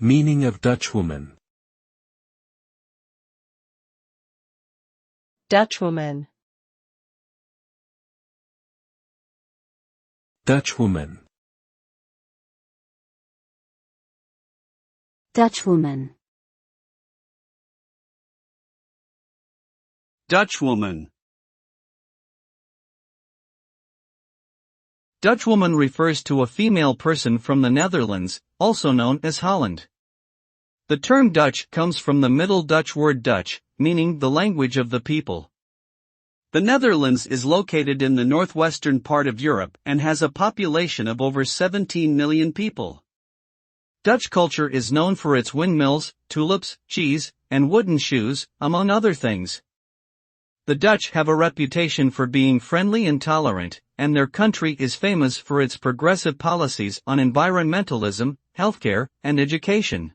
Meaning of Dutchwoman. Dutchwoman. Dutchwoman. Dutchwoman. Dutchwoman. Dutchwoman refers to a female person from the Netherlands, also known as Holland. The term Dutch comes from the Middle Dutch word Dutch, meaning the language of the people. The Netherlands is located in the northwestern part of Europe and has a population of over 17 million people. Dutch culture is known for its windmills, tulips, cheese, and wooden shoes, among other things. The Dutch have a reputation for being friendly and tolerant, and their country is famous for its progressive policies on environmentalism, healthcare, and education.